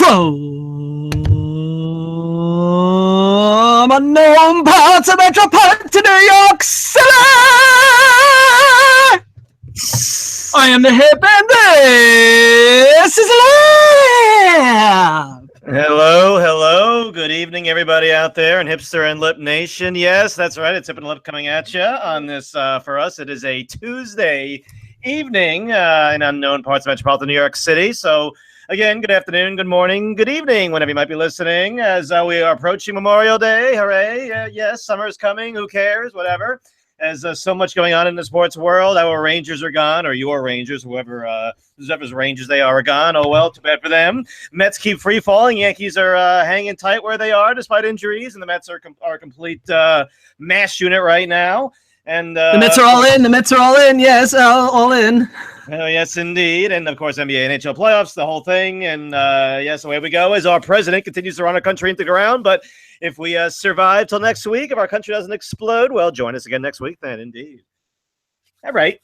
From unknown parts of metropolitan New York City, I am the hip, and this is Lip. Hello. Good evening, everybody out there in Hipster and Lip Nation. Yes, that's right. It's Hip and Lip coming at you on this. For us, it is a Tuesday evening in unknown parts of metropolitan New York City. So, again, good afternoon, good morning, good evening, whenever you might be listening, as we are approaching Memorial Day. Hooray. Yes, summer's coming. Who cares? Whatever. As so much going on in the sports world. Our Rangers are gone, or your Rangers, whoever's Rangers they are gone. Oh, well, too bad for them. Mets keep free falling. Yankees are hanging tight where they are despite injuries, and the Mets are a complete mass unit right now. And the Mets are all in. The Mets are all in. Yes, all in. Oh, yes, indeed. And, of course, NBA, NHL playoffs, the whole thing. And, yes, away we go as our president continues to run our country into the ground. But if we survive till next week, if our country doesn't explode, well, join us again next week then, indeed. All right.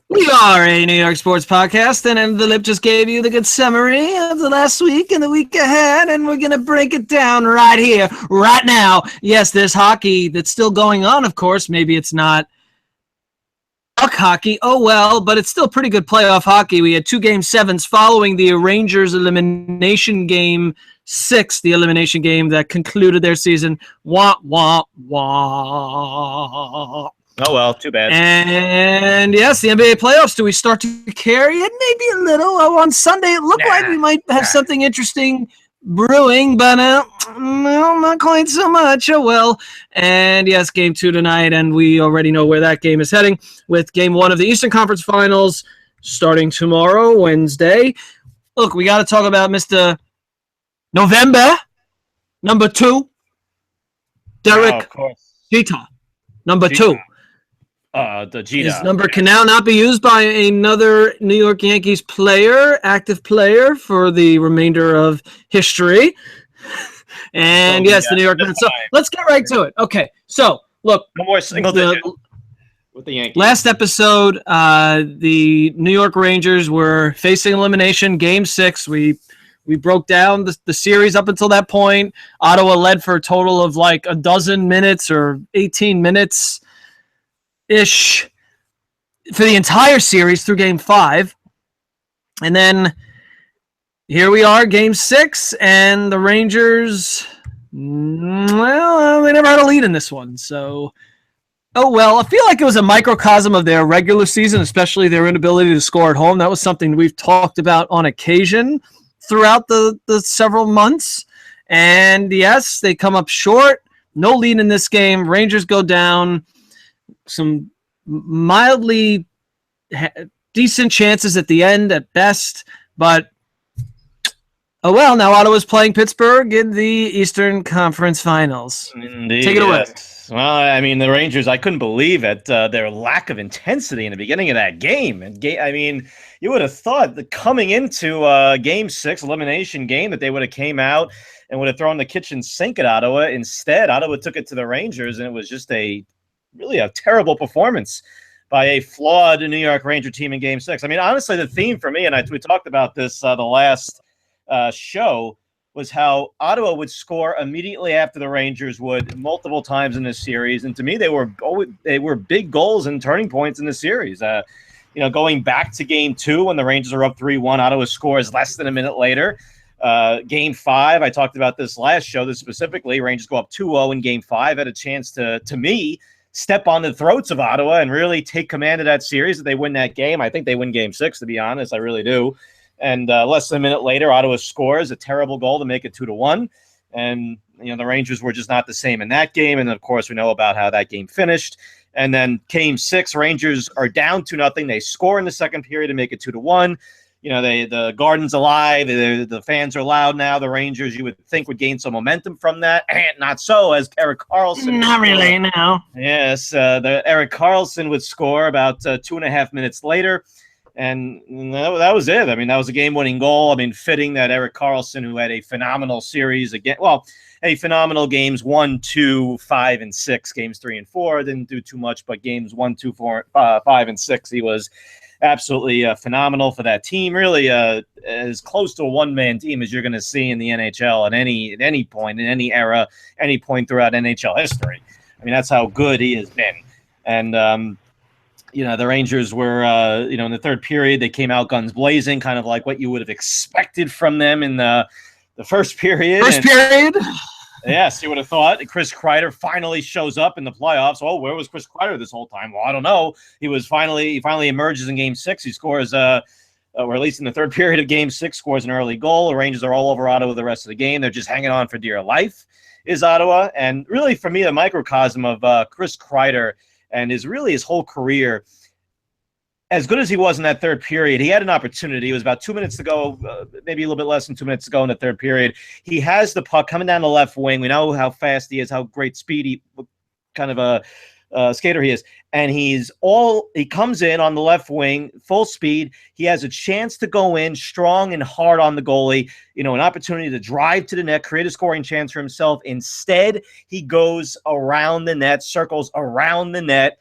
We are a New York sports podcast, and the Lip just gave you the good summary of the last week and the week ahead, and we're going to break it down right here, right now. Yes, there's hockey that's still going on, of course. Maybe it's not hockey, oh well, but it's still pretty good playoff hockey. We had 2 Game 7s following the Rangers elimination Game 6, the elimination game that concluded their season. Wah, wah, wah. Oh, well, too bad. And, yes, the NBA playoffs, do we start to carry it? Maybe a little. Oh, on Sunday, it looked like we might have something interesting brewing, but no, not quite so much. Oh, well. And, yes, Game 2 tonight, and we already know where that game is heading with Game 1 of the Eastern Conference Finals starting tomorrow, Wednesday. Look, we got to talk about Mr. November, number 2, Derek Jeter, number 2. The Jeter. His number can now not be used by another New York Yankees player, active player, for the remainder of history. And yes, the New York Mets. So let's get right to it. Okay, so look. No more single digit with the Yankees. Last episode, the New York Rangers were facing elimination, Game 6. We broke down the series up until that point. Ottawa led for a total of like a dozen minutes or 18 minutes. Ish for the entire series through Game 5. And then here we are, Game 6, and the Rangers, well, they never had a lead in this one. So, oh well, I feel like it was a microcosm of their regular season, especially their inability to score at home. That was something we've talked about on occasion throughout the several months. And yes, they come up short. No lead in this game. Rangers go down. Some mildly decent chances at the end at best, but oh well, now Ottawa's playing Pittsburgh in the Eastern Conference Finals. Indeed, take it away. Yes. Well, I mean, the Rangers, I couldn't believe it, their lack of intensity in the beginning of that game. I mean, you would have thought that coming into Game 6 elimination game that they would have came out and would have thrown the kitchen sink at Ottawa. Instead, Ottawa took it to the Rangers, and it was just really a terrible performance by a flawed New York Ranger team in Game 6. I mean, honestly, the theme for me, and we talked about this the last show, was how Ottawa would score immediately after the Rangers would multiple times in this series. And to me, they were big goals and turning points in the series. Going back to Game 2 when the Rangers are up 3-1, Ottawa scores less than a minute later. Game 5, I talked about this last show, this specifically, Rangers go up 2-0 in Game 5, had a chance to me, step on the throats of Ottawa and really take command of that series. If they win that game, I think they win Game 6, to be honest. I really do. And less than a minute later, Ottawa scores a terrible goal to make it 2-1. And, the Rangers were just not the same in that game. And, of course, we know about how that game finished. And then Game 6, Rangers are down 2-0. They score in the second period to make it 2-1. The Garden's alive. The fans are loud now. The Rangers, you would think, would gain some momentum from that. And not so, as Erik Karlsson. Not really, no. Yes, Erik Karlsson would score about 2.5 minutes later. And that was it. I mean, that was a game-winning goal. I mean, fitting that Erik Karlsson, who had a phenomenal series again, well, a phenomenal games 1, 2, 5, and 6, games 3 and 4 didn't do too much, but games 1, 2, 4, 5, and 6, he was absolutely phenomenal for that team. Really, as close to a one-man team as you're going to see in the NHL at any point, in any era, any point throughout NHL history. I mean, that's how good he has been. And the Rangers were, in the third period, they came out guns blazing, kind of like what you would have expected from them in the first period. Yes, you would have thought. Chris Kreider finally shows up in the playoffs. Oh, where was Chris Kreider this whole time? Well, I don't know. He finally emerges in Game 6. He scores, or at least in the third period of Game 6, scores an early goal. The Rangers are all over Ottawa the rest of the game. They're just hanging on for dear life, is Ottawa. And really, for me, a microcosm of Chris Kreider and his whole career. As good as he was in that third period, he had an opportunity. It was about 2 minutes to go, maybe a little bit less than 2 minutes to go in the third period. He has the puck coming down the left wing. We know how fast he is, how great speed kind of a skater he is. And he comes in on the left wing, full speed. He has a chance to go in strong and hard on the goalie, an opportunity to drive to the net, create a scoring chance for himself. Instead, he goes around the net, circles around the net,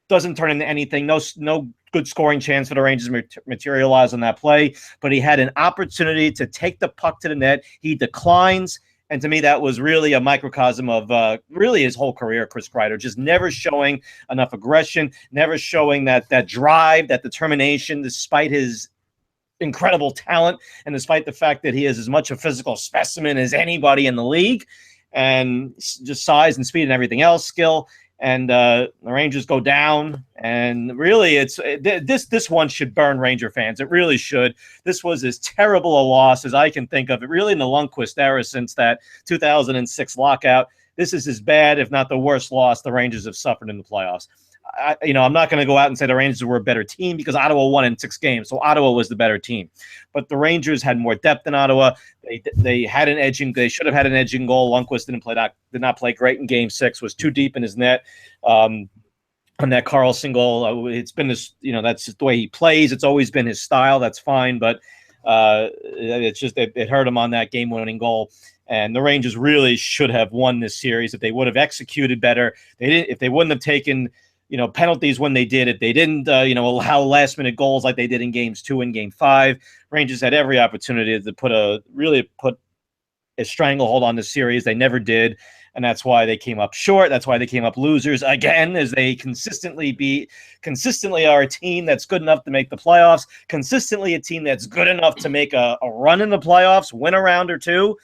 doesn't turn into anything. No good scoring chance for the Rangers materialize on that play, but he had an opportunity to take the puck to the net. He declines, and to me, that was really a microcosm of really his whole career, Chris Kreider, just never showing enough aggression, never showing that drive, that determination, despite his incredible talent and despite the fact that he is as much a physical specimen as anybody in the league, and just size and speed and everything else, skill. And the Rangers go down, and really, this one should burn Ranger fans. It really should. This was as terrible a loss as I can think of. It really in the Lundqvist era since that 2006 lockout. This is as bad, if not the worst loss the Rangers have suffered in the playoffs. I'm not going to go out and say the Rangers were a better team because Ottawa won in 6 games, so Ottawa was the better team. But the Rangers had more depth than Ottawa. They had an edging. They should have had an edging goal. Lundqvist did not play great in Game 6. Was too deep in his net on that Karlsson goal. It's been this. That's just the way he plays. It's always been his style. That's fine, but it's just it hurt him on that game-winning goal. And the Rangers really should have won this series if they would have executed better. If they wouldn't have taken penalties when they did it. They didn't, allow last-minute goals like they did in Games 2 and Game 5. Rangers had every opportunity to put a stranglehold on the series. They never did, and that's why they came up short. That's why they came up losers again, as they consistently are a team that's good enough to make the playoffs, consistently a team that's good enough to make a run in the playoffs, win a round or 2.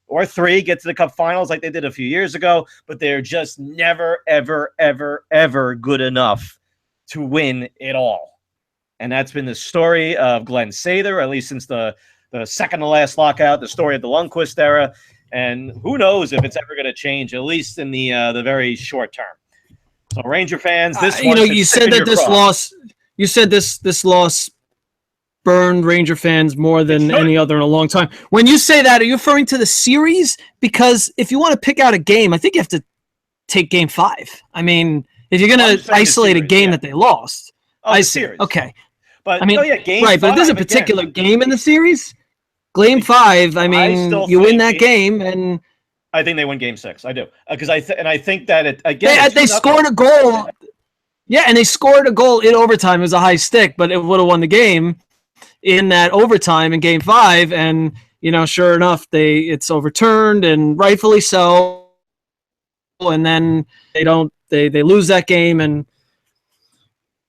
Or 3, get to the Cup Finals like they did a few years ago, but they're just never, ever, ever, ever good enough to win it all. And that's been the story of Glenn Sather, at least since the second to last lockout, the story of the Lundqvist era. And who knows if it's ever going to change, at least in the very short term. So Ranger fans, this one you said that this loss burned Ranger fans more than any other in a long time. When you say that, are you referring to the series? Because if you want to pick out a game, I think you have to take Game 5. I mean, if you're going to isolate a game that they lost. I see. Okay. But Game 5, but there's a particular game in the series. Game 5, I mean, you win that game, and I think they win Game 6. I do. Because I think that they scored a goal. Yeah, and they scored a goal in overtime. It was a high stick, but it would have won the game in that overtime in Game 5, and sure enough, it's overturned, and rightfully so. And then they lose that game, and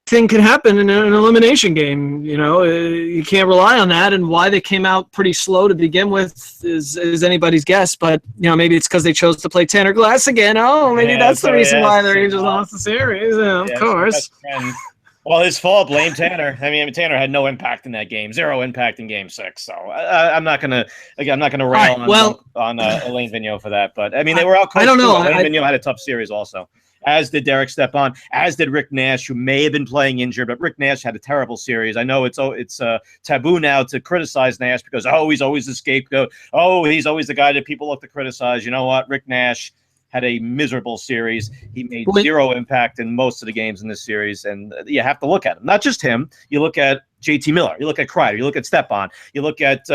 thing can happen in an elimination game. You can't rely on that, and why they came out pretty slow to begin with is anybody's guess. But maybe it's because they chose to play Tanner Glass again. Oh, maybe that's the reason why the Rangers lost the series. Of course. Well, his fault. Blame Tanner. I mean, Tanner had no impact in that game. 0 impact in Game 6. So I'm not gonna rail on Alain Vigneault for that. But I mean, they were out. I don't know. Alain Vigneault had a tough series also, as did Derek Stepan, as did Rick Nash, who may have been playing injured, but Rick Nash had a terrible series. I know it's taboo now to criticize Nash because he's always the scapegoat. He's always the guy that people look to criticize. You know what, Rick Nash had a miserable series. He made zero impact in most of the games in this series, and you have to look at him. Not just him. You look at JT Miller. You look at Kreider. You look at Stepan. You look at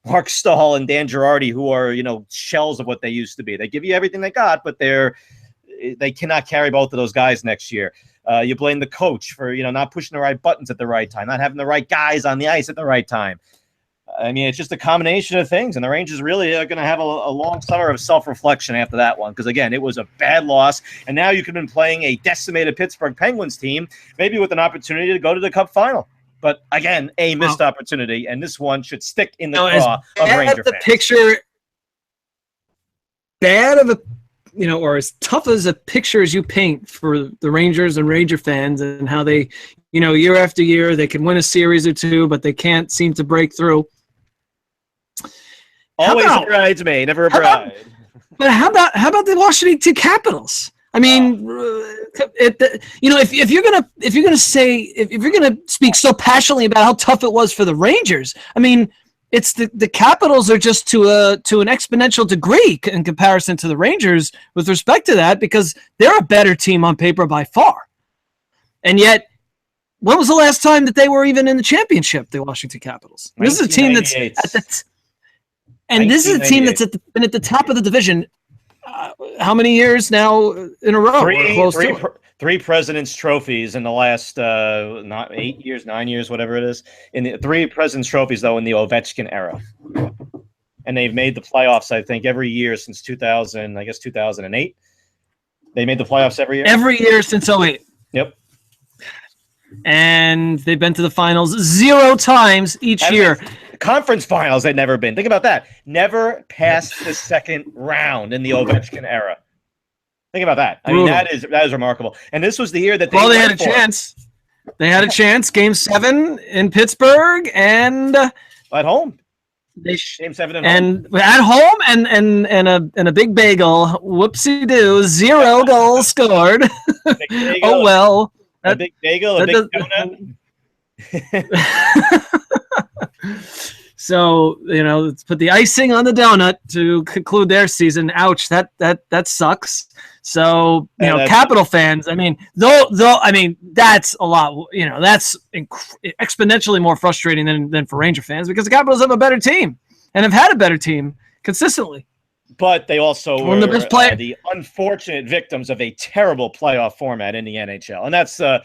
Mark Stahl and Dan Girardi, who are, shells of what they used to be. They give you everything they got, but they cannot carry both of those guys next year. You blame the coach for, not pushing the right buttons at the right time, not having the right guys on the ice at the right time. I mean, it's just a combination of things, and the Rangers really are going to have a long summer of self-reflection after that one, because, again, it was a bad loss, and now you could have been playing a decimated Pittsburgh Penguins team, maybe with an opportunity to go to the Cup final. But, again, a missed opportunity, and this one should stick in the craw of Ranger fans. Picture bad of a, or as tough as a picture as you paint for the Rangers and Ranger fans, and how they, year after year, they can win a series or two, but they can't seem to break through. Always a bridesmaid, never a bride. But how about the Washington Capitals? I mean, if you're gonna speak so passionately about how tough it was for the Rangers, I mean, it's the Capitals are just to an exponential degree in comparison to the Rangers with respect to that, because they're a better team on paper by far. And yet, when was the last time that they were even in the championship? The Washington Capitals. This is a team that's this is a team that's been at the top of the division. How many years now in a row? Three President's Trophies in the last 9 years, whatever it is. In the 3 President's Trophies, though, in the Ovechkin era. And they've made the playoffs, I think, every year since 2008. They made the playoffs every year? Every year since 2008. Yep. And they've been to the finals 0 times each year. Conference finals they've never been. Think about that. Never passed the second round in the Ovechkin era. Think about that. I mean, that is remarkable. And this was the year that they had a chance. They had a chance. Game 7 in Pittsburgh and at home. Game 7 at home and a big bagel. Whoopsie doo. 0 goals scored. Oh well. A big bagel, a big donut. So, let's put the icing on the donut to conclude their season. Ouch, that sucks. So, Capital fans, I mean, that's a lot, that's exponentially more frustrating than for Ranger fans, because the Capitals have a better team and have had a better team consistently. But they also were the unfortunate victims of a terrible playoff format in the NHL. And that's, the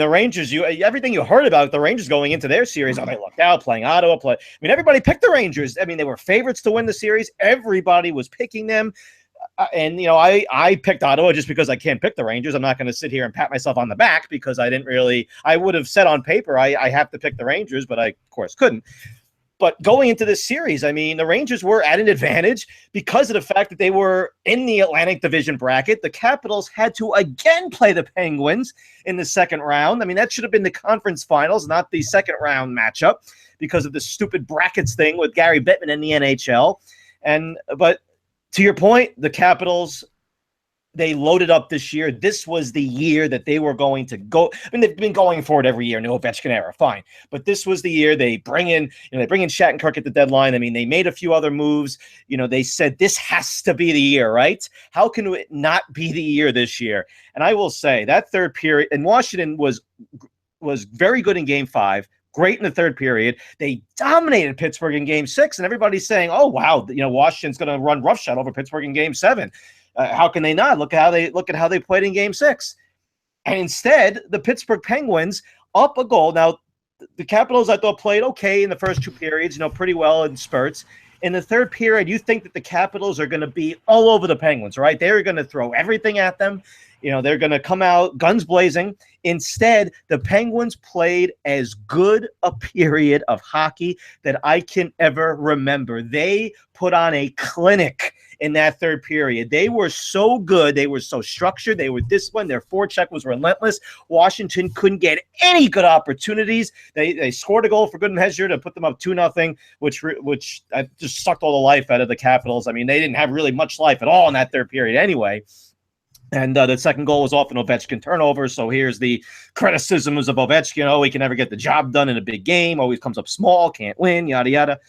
Rangers, everything you heard about the Rangers going into their series, they lucked out, playing Ottawa. Everybody picked the Rangers. I mean, they were favorites to win the series. Everybody was picking them. And, I picked Ottawa just because I can't pick the Rangers. I'm not going to sit here and pat myself on the back because I would have said on paper, I have to pick the Rangers, but I, of course, couldn't. But going into this series, I mean, the Rangers were at an advantage because of the fact that they were in the Atlantic Division bracket. The Capitals had to again play the Penguins in the second round. I mean, that should have been the conference finals, not the second round matchup, because of the stupid brackets thing with Gary Bettman in the NHL. But to your point, the Capitals, they loaded up this year. This was the year that they were going to go. I mean, they've been going for it every year in the Ovechkin era, fine. But this was the year they bring in Shattenkirk at the deadline. I mean, they made a few other moves. They said this has to be the year, right? How can it not be the year this year? And I will say that third period, and Washington was very good in Game 5. Great in the third period. They dominated Pittsburgh in Game 6, and everybody's saying, "Oh wow, Washington's going to run roughshod over Pittsburgh in Game 7." How can they not? Look at how they played in Game 6. And instead, the Pittsburgh Penguins up a goal. Now, the Capitals, I thought, played okay in the first 2 periods, pretty well in spurts. In the third period, you think that the Capitals are going to be all over the Penguins, right? They're going to throw everything at them. They're going to come out guns blazing. Instead, the Penguins played as good a period of hockey that I can ever remember. They put on a clinic in that third period. They were so good. They were so structured. They were disciplined. Their forecheck was relentless. Washington couldn't get any good opportunities. They scored a goal for good measure to put them up 2-0, which just sucked all the life out of the Capitals. I mean, they didn't have really much life at all in that third period anyway. And the second goal was off an Ovechkin turnover. So here's the criticisms of Ovechkin. Oh, he can never get the job done in a big game. Always comes up small, can't win, yada, yada.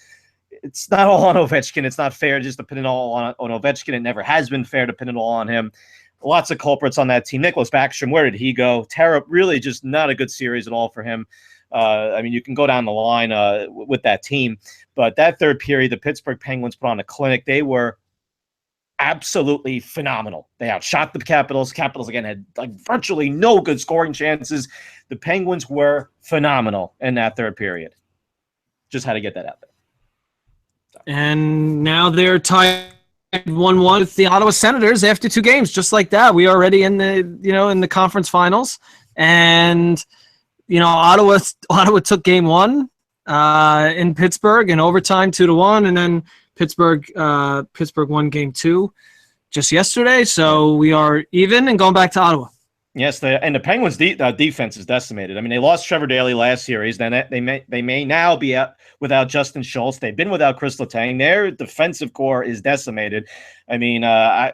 it's not all on Ovechkin. It's not fair just to pin it all on Ovechkin. It never has been fair to pin it all on him. Lots of culprits on that team. Nicholas Backstrom, where did he go? Tara, really just not a good series at all for him. I mean, you can go down the line with that team. But that third period, the Pittsburgh Penguins put on a clinic. They were absolutely phenomenal. They outshot the Capitals. Capitals, again, had like virtually no good scoring chances. The Penguins were phenomenal in that third period. Just had to get that out there. And now they're tied 1-1 with the Ottawa Senators after 2 games. Just like that, we are already in the conference finals. And Ottawa took game 1 in Pittsburgh in overtime 2-1, and then Pittsburgh won game 2 just yesterday. So we are even and going back to Ottawa. Yes, and the Penguins' defense is decimated. I mean, they lost Trevor Daley last series. Then they may now be out without Justin Schultz. They've been without Chris Letang. Their defensive core is decimated. I mean, I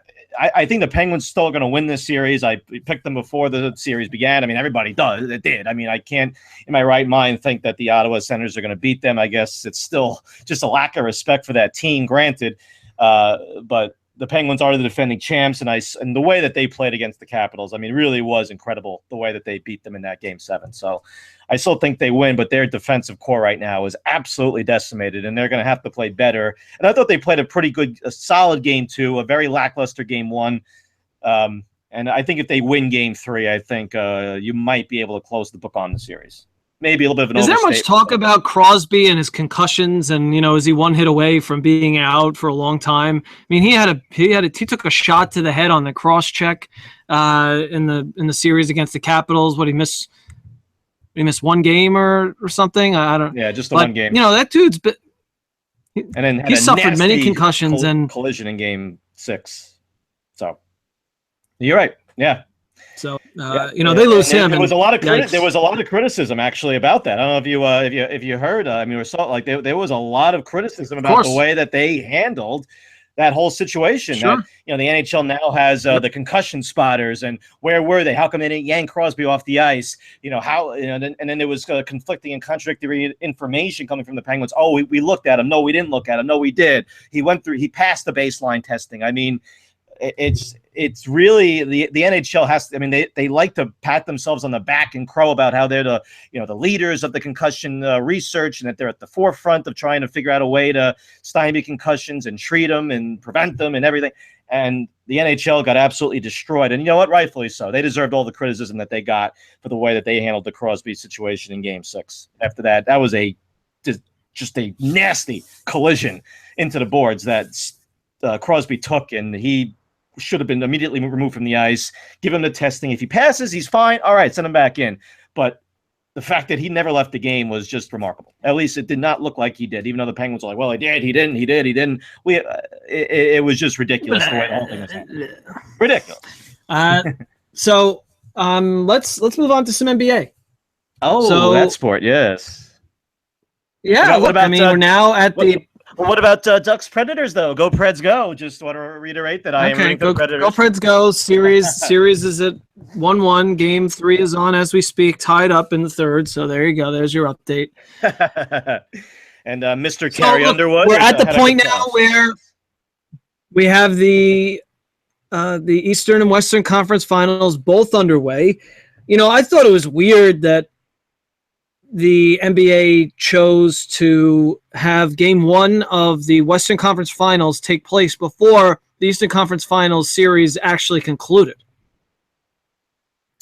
think the Penguins still are going to win this series. I picked them before the series began. I mean, everybody did. I mean, I can't, in my right mind, think that the Ottawa Senators are going to beat them. I guess it's still just a lack of respect for that team, granted. But the Penguins are the defending champs, and the way that they played against the Capitals, I mean, really was incredible, the way that they beat them in that Game 7. So I still think they win, but their defensive core right now is absolutely decimated, and they're going to have to play better. And I thought they played a solid Game 2, a very lackluster Game 1. And I think if they win Game 3, I think you might be able to close the book on the series. Maybe a little bit of an overstatement. Is there much talk about Crosby and his concussions, and is he one hit away from being out for a long time? I mean, he took a shot to the head on the cross check in the series against the Capitals. What, he missed 1 game or something? I don't. Yeah, just the 1 game. That dude's been. And then he suffered many concussions and collision in Game 6. So you're right. Yeah. So they lose him. There was a lot of criticism actually about that. I don't know if you heard. I mean, there was a lot of criticism about the way that they handled that whole situation. Sure. That, the NHL now has the concussion spotters, and where were they? How come they didn't yank Crosby off the ice? And then there was conflicting and contradictory information coming from the Penguins. Oh, we looked at him. No, we didn't look at him. No, we did. He passed the baseline testing. I mean, it's really the NHL has. I mean, they like to pat themselves on the back and crow about how they're the leaders of the concussion research, and that they're at the forefront of trying to figure out a way to stymie concussions and treat them and prevent them and everything. And the NHL got absolutely destroyed. And you know what? Rightfully so. They deserved all the criticism that they got for the way that they handled the Crosby situation in Game 6. After that was just a nasty collision into the boards that Crosby took, and he should have been immediately removed from the ice. Give him the testing. If he passes, he's fine. All right, send him back in. But the fact that he never left the game was just remarkable. At least it did not look like he did, even though the Penguins were like, well, he did, he didn't. It was just ridiculous the way the whole thing was happening. Ridiculous. So let's move on to some NBA. Oh, that sport, yes. Yeah, we're now at the... Well, what about Ducks Predators, though? Go Preds, go! Just want to reiterate that I am rooting for the Predators. Go Preds, go! Series is at 1-1. Game 3 is on as we speak, tied up in the third. So there you go. There's your update. And Mr. Carey Underwood. We're at the point now where we have the Eastern and Western Conference Finals both underway. I thought it was weird that the NBA chose to have Game 1 of the Western Conference Finals take place before the Eastern Conference Finals series actually concluded.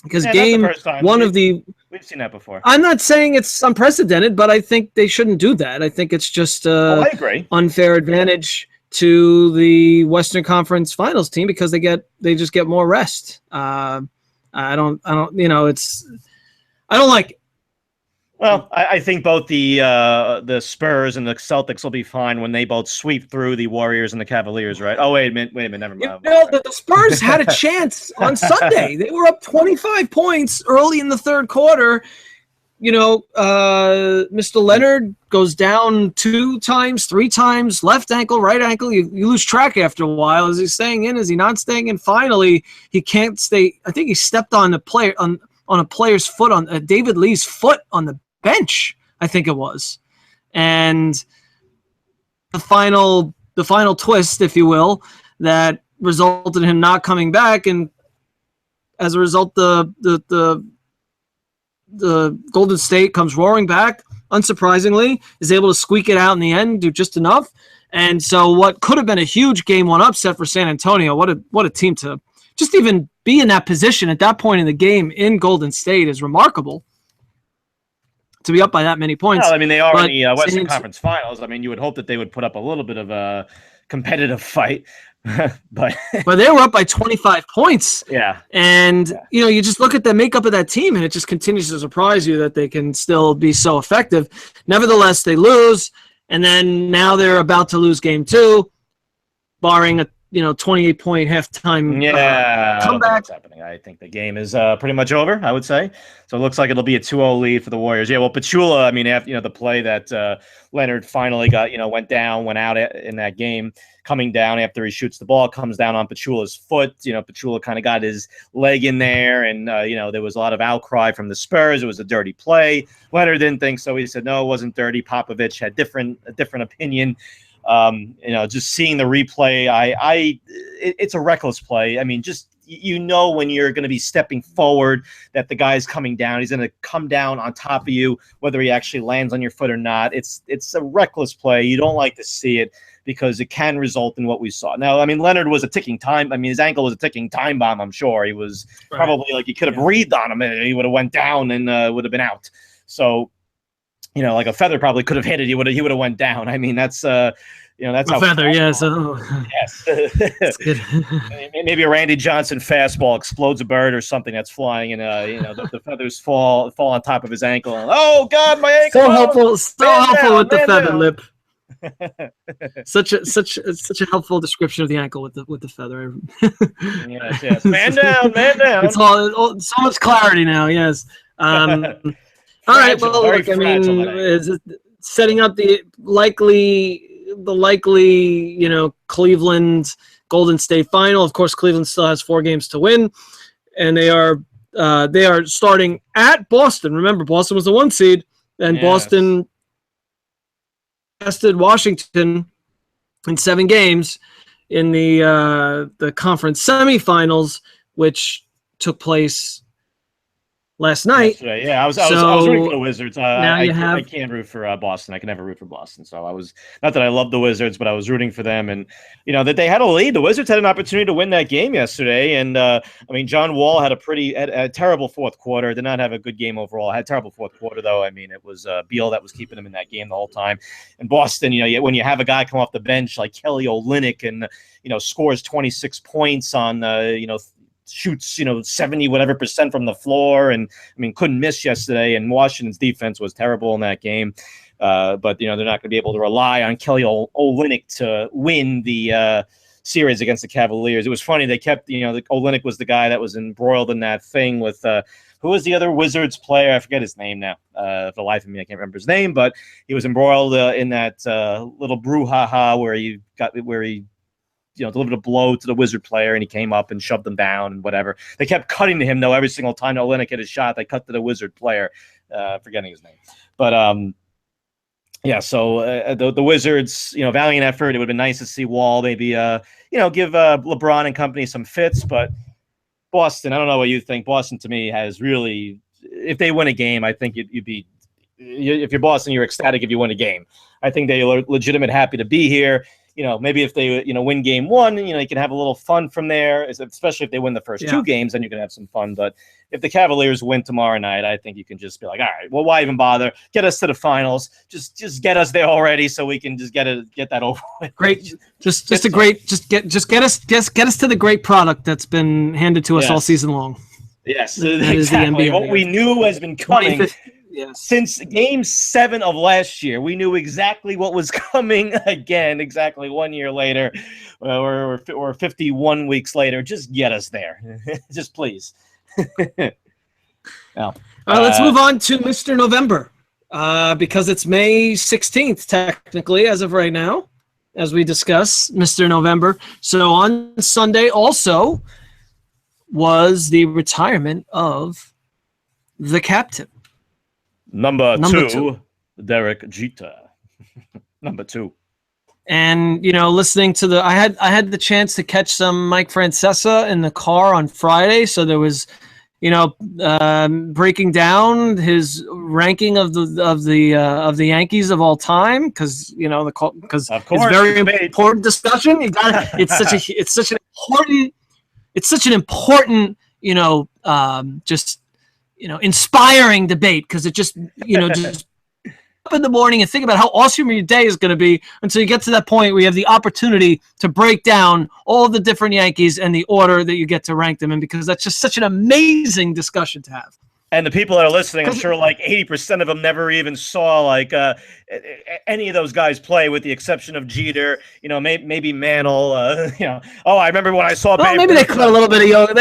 Because Game 1 of the... We've seen that before. I'm not saying it's unprecedented, but I think they shouldn't do that. I think it's just I agree. Unfair advantage to the Western Conference Finals team because they just get more rest. I don't like it. Well, I think both the Spurs and the Celtics will be fine when they both sweep through the Warriors and the Cavaliers, right? Oh, wait a minute, never mind. The Spurs had a chance on Sunday. They were up 25 points early in the third quarter. Mr. Leonard goes down 2 times, 3 times, left ankle, right ankle. You lose track after a while. Is he staying in? Is he not staying in? Finally, he can't stay. I think he stepped on a player on a player's foot, on David Lee's foot on the bench, I think it was. And the final twist, if you will, that resulted in him not coming back, and as a result, the Golden State comes roaring back. Unsurprisingly, is able to squeak it out in the end, do just enough. And so, what could have been a huge Game 1 upset for San Antonio? What a team to just even be in that position at that point in the game in Golden State is remarkable. To be up by that many points. Well, I mean, they are in the Western Conference Finals. I mean, you would hope that they would put up a little bit of a competitive fight, but they were up by 25 points. Yeah, and you just look at the makeup of that team, and it just continues to surprise you that they can still be so effective. Nevertheless, they lose, and then now they're about to lose Game 2, barring a 28-point halftime comeback. That's happening. I think the game is pretty much over, I would say. So it looks like it'll be a 2-0 lead for the Warriors. Yeah, well, Pachula, I mean, after the play that Leonard finally got, went out in that game, coming down after he shoots the ball, comes down on Pachula's foot. Pachula kind of got his leg in there, and there was a lot of outcry from the Spurs. It was a dirty play. Leonard didn't think so. He said no, it wasn't dirty. Popovich had a different opinion. Just seeing the replay, it's a reckless play. I mean, just when you're going to be stepping forward that the guy's coming down, he's going to come down on top of you, whether he actually lands on your foot or not. It's a reckless play. You don't like to see it because it can result in what we saw. Now, I mean, Leonard was a ticking time. I mean, his ankle was a ticking time bomb. I'm sure he was probably like he could have breathed on him and he would have went down and would have been out. So. Like a feather probably could have hit it. He would have went down. I mean, that's that's a how feather. Yes. Yes. Maybe a Randy Johnson fastball explodes a bird or something that's flying, and the feathers fall on top of his ankle. And, oh God, my ankle! So helpful with the feather lip. Such a helpful description of the ankle with the feather. yes. Man down. It's all so much clarity now. Yes. All right. Well, look, I mean, setting up the likely, Cleveland Golden State final. Of course, Cleveland still has 4 games to win, and they are starting at Boston. Remember, Boston was the 1 seed, and Boston bested Washington in 7 games in the conference semifinals, which took place last night. Right. Yeah, I was rooting for the Wizards. I can't root for Boston. I can never root for Boston. So I was, not that I love the Wizards, but I was rooting for them. And that they had a lead. The Wizards had an opportunity to win that game yesterday. And I mean, John Wall had a terrible fourth quarter. Did not have a good game overall. Had a terrible fourth quarter though. I mean, it was Beal that was keeping him in that game the whole time. And Boston, when you have a guy come off the bench like Kelly Olynyk and scores 26 points on shoots 70 whatever % from the floor, and I mean couldn't miss yesterday, and Washington's defense was terrible in that game, but they're not going to be able to rely on Kelly Olynyk to win the series against the Cavaliers. It was funny, they kept Olynyk was the guy that was embroiled in that thing with who was the other Wizards player? I forget his name now. For the life of me, I can't remember his name, but he was embroiled in that little brouhaha where he delivered a blow to the Wizard player, and he came up and shoved him down and whatever. They kept cutting to him, though, every single time Olynyk hit a shot. They cut to the Wizard player, forgetting his name. But, so the Wizards, valiant effort. It would have been nice to see Wall maybe, give LeBron and company some fits. But Boston, I don't know what you think. Boston, to me, has really, if they win a game, I think you'd be, if you're Boston, you're ecstatic if you win a game. I think they're legitimate happy to be here. Maybe if they, win game 1, you can have a little fun from there, especially if they win the first 2 games, then you can have some fun. But if the Cavaliers win tomorrow night, I think you can just be like, all right, well, why even bother? Get us to the finals. Just get us there already so we can just get that over with. Great. Just get us to the great product that's been handed to us all season long. Yes, exactly. What we knew has been coming. Yes. Since Game 7 of last year, we knew exactly what was coming again. Exactly 1 year later, or 51 weeks later. Just get us there, just please. Now, let's move on to Mr. November, because it's May 16th technically as of right now, as we discuss Mr. November. So on Sunday also was the retirement of the captain. Number two, Derek Jeter. Number 2. And listening to I had the chance to catch some Mike Francesa in the car on Friday, so there was breaking down his ranking of the Yankees of all time, because it's very important discussion. It's such an important inspiring debate, because it just just up in the morning and think about how awesome your day is going to be until you get to that point where you have the opportunity to break down all the different Yankees and the order that you get to rank them in, because that's just such an amazing discussion to have. And the people that are listening, I'm sure like 80% of them never even saw like any of those guys play, with the exception of Jeter. Maybe Mantle. Oh, I remember when I saw. Well, maybe they caught a little bit of Yogi.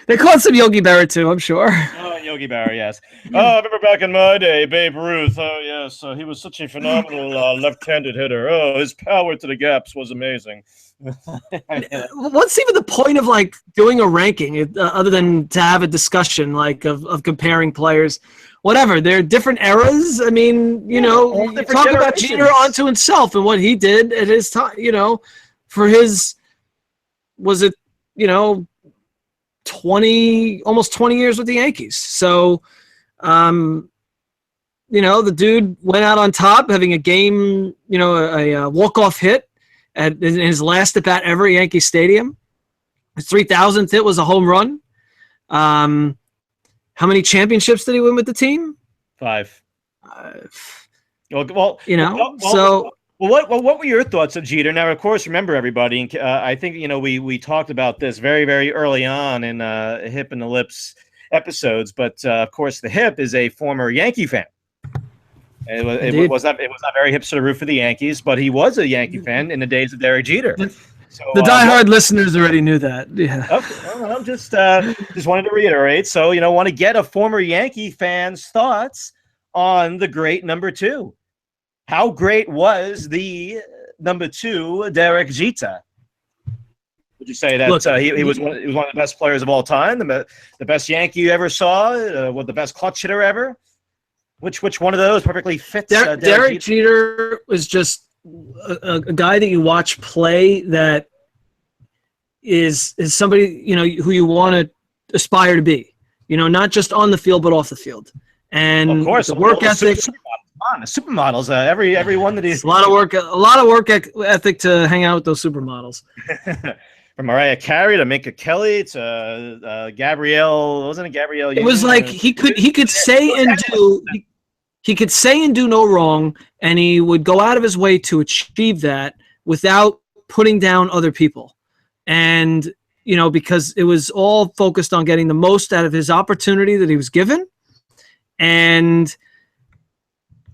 They caught some Yogi Berra too, I'm sure. Oh, Yogi Berra, yes. Oh, I remember back in my day, Babe Ruth. Oh, yes, he was such a phenomenal left-handed hitter. Oh, his power to the gaps was amazing. What's even the point of like doing a ranking other than to have a discussion like of comparing players? Whatever, they're different eras. I mean, talk about Jeter onto himself and what he did at his time. For his, was it almost 20 years with the Yankees. So, the dude went out on top, having a game, a walk-off hit in his last at bat ever at Yankee Stadium. His 3,000th hit was a home run. How many championships did he win with the team? 5. What were your thoughts of Jeter? Now, of course, remember, everybody, I think, we talked about this very, very early on in Hip and the Lips episodes, but of course, the Hip is a former Yankee fan. It was not very hipster to root for the Yankees, but he was a Yankee fan in the days of Derek Jeter. So, the diehard listeners already knew that. Yeah. Okay, I'm just wanted to reiterate. So, want to get a former Yankee fan's thoughts on the great number 2. How great was the number 2, Derek Jeter? Would you say that he was one of the best players of all time, the best Yankee you ever saw, the best clutch hitter ever? Which one of those perfectly fits? Derek Jeter was just a guy that you watch play that is somebody who you want to aspire to be. Not just on the field but off the field. And of course, the work ethic. The supermodels, every one that he's a lot of work ethic to hang out with those supermodels. From Mariah Carey to Minka Kelly to Gabrielle, wasn't it Gabrielle? It was like he could say and do. He could say and do no wrong, and he would go out of his way to achieve that without putting down other people. And, because it was all focused on getting the most out of his opportunity that he was given. And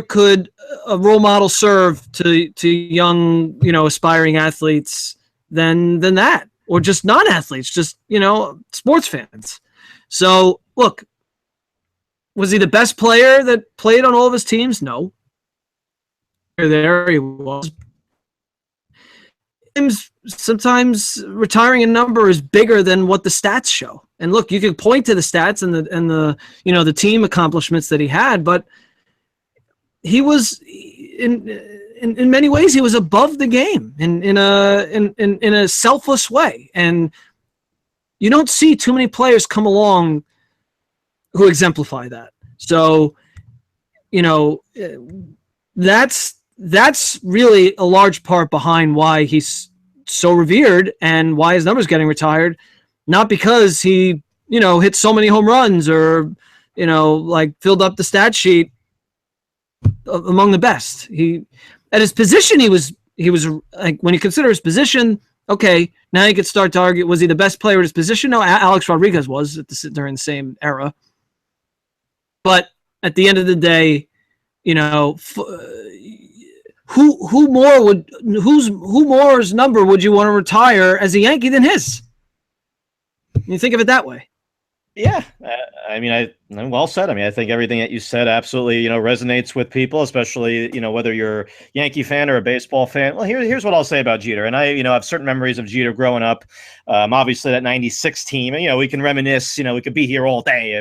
could a role model serve to young, aspiring athletes than that, or just non-athletes, just, sports fans. So, look, was he the best player that played on all of his teams? No. There he was. Sometimes retiring a number is bigger than what the stats show. And look, you can point to the stats and the team accomplishments that he had, but he was in many ways he was above the game in a selfless way. And you don't see too many players come along who exemplify that. So, that's really a large part behind why he's so revered and why his number's getting retired. Not because he, hit so many home runs or, filled up the stat sheet among the best. He, at his position, he was like, when you consider his position, okay, now you could start to argue, was he the best player at his position? No, Alex Rodriguez was during the same era. But at the end of the day, who more's number would you want to retire as a Yankee than his? You think of it that way. Yeah, well said. I think everything that you said absolutely, resonates with people, especially, whether you're a Yankee fan or a baseball fan. Well, here's what I'll say about Jeter. And I have certain memories of Jeter growing up. Obviously that 96 team, and, we can reminisce, we could be here all day.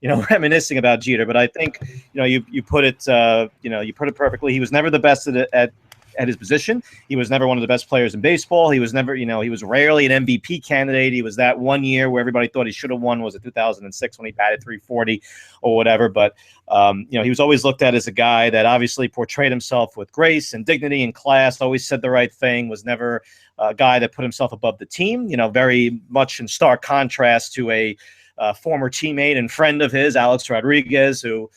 Reminiscing about Jeter, but I think, you put it perfectly. He was never the best at at his position. He was never one of the best players in baseball. He was never, he was rarely an MVP candidate. He was that one year where everybody thought he should have won, was it 2006 when he batted 340 or whatever. But, he was always looked at as a guy that obviously portrayed himself with grace and dignity and class, always said the right thing, was never a guy that put himself above the team, very much in stark contrast to a former teammate and friend of his, Alex Rodriguez, who,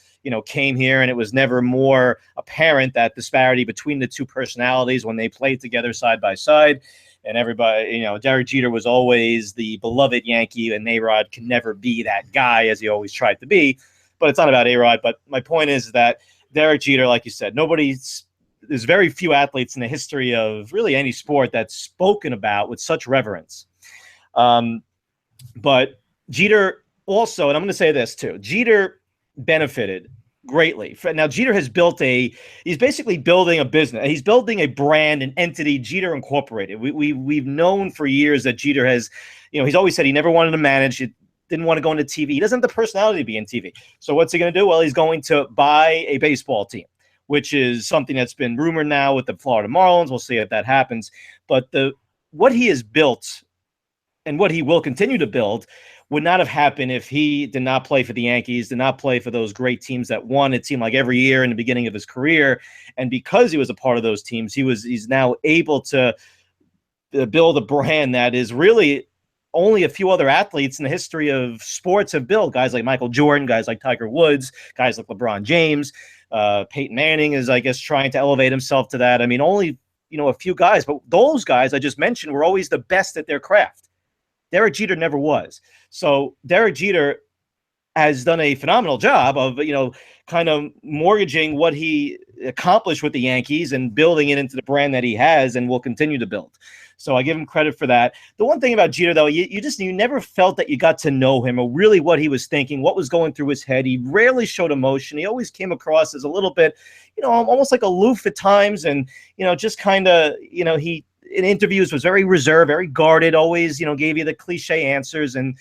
came here, and it was never more apparent that disparity between the two personalities when they played together side by side. And everybody, Derek Jeter was always the beloved Yankee, and A-Rod can never be that guy as he always tried to be. But it's not about A-Rod. But my point is that Derek Jeter, like you said, there's very few athletes in the history of really any sport that's spoken about with such reverence. But Jeter also, and I'm going to say this too, Jeter benefited greatly. Now, Jeter has he's basically building a business. He's building a brand, an entity, Jeter Incorporated. We've known for years that Jeter has, he's always said he never wanted to manage. He didn't want to go into TV. He doesn't have the personality to be in TV. So what's he going to do? Well, he's going to buy a baseball team, which is something that's been rumored now with the Florida Marlins. We'll see if that happens. But what he has built and what he will continue to build would not have happened if he did not play for the Yankees, did not play for those great teams that won, it seemed like, every year in the beginning of his career. And because he was a part of those teams, he's now able to build a brand that is really only a few other athletes in the history of sports have built. Guys like Michael Jordan, guys like Tiger Woods, guys like LeBron James, Peyton Manning is, I guess, trying to elevate himself to that. I mean, only, a few guys, but those guys I just mentioned were always the best at their craft. Derek Jeter never was. So Derek Jeter has done a phenomenal job of, kind of mortgaging what he accomplished with the Yankees and building it into the brand that he has and will continue to build. So I give him credit for that. The one thing about Jeter, though, you never felt that you got to know him or really what he was thinking, what was going through his head. He rarely showed emotion. He always came across as a little bit, almost like aloof at times. And, just kind of, he in interviews was very reserved, very guarded, always, gave you the cliche answers. And,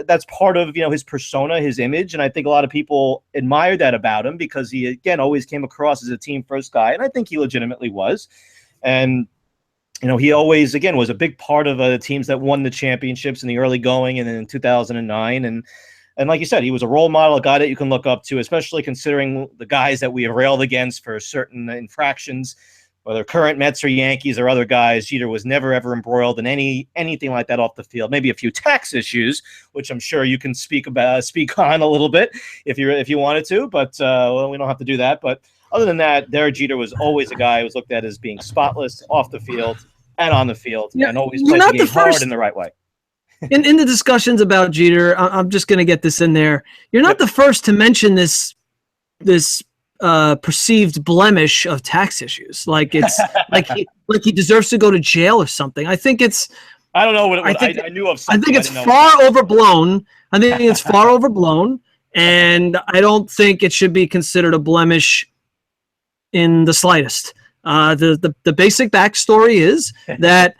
that's part of, his persona, his image. And I think a lot of people admired that about him because he, again, always came across as a team first guy. And I think he legitimately was. And, he always, again, was a big part of the teams that won the championships in the early going and then in 2009. And like you said, he was a role model, a guy that you can look up to, especially considering the guys that we have railed against for certain infractions, whether current Mets or Yankees or other guys. Jeter was never, ever embroiled in anything like that off the field. Maybe a few tax issues, which I'm sure you can speak on a little bit if you wanted to, but we don't have to do that. But other than that, Derek Jeter was always a guy who was looked at as being spotless off the field and on the field, and always played the game hard in the right way. in the discussions about Jeter, I'm just going to get this in there. You're not the first to mention this perceived blemish of tax issues. Like it's like he deserves to go to jail or something. I think it's. I don't know what it was. I knew of something. I think it's far overblown. I think it's far overblown, and I don't think it should be considered a blemish in the slightest. The basic backstory is that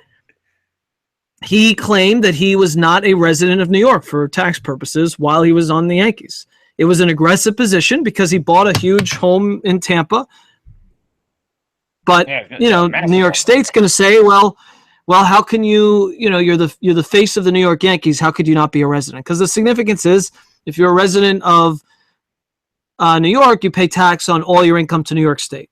he claimed that he was not a resident of New York for tax purposes while he was on the Yankees. It was an aggressive position because he bought a huge home in Tampa. But, New York State's going to say, well, how can you, you're the face of the New York Yankees. How could you not be a resident? Because the significance is if you're a resident of New York, you pay tax on all your income to New York State.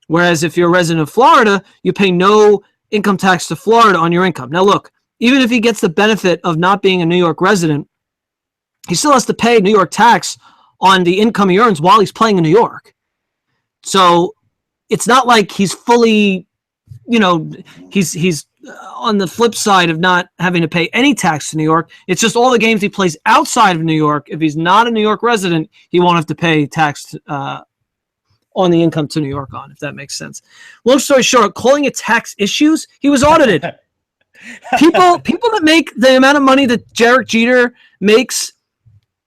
Whereas if you're a resident of Florida, you pay no income tax to Florida on your income. Now, look, even if he gets the benefit of not being a New York resident, he still has to pay New York tax on the income he earns while he's playing in New York. So it's not like he's fully, he's on the flip side of not having to pay any tax to New York. It's just all the games he plays outside of New York. If he's not a New York resident, he won't have to pay tax on the income to New York on, if that makes sense. Long story short, calling it tax issues, he was audited. People that make the amount of money that Derek Jeter makes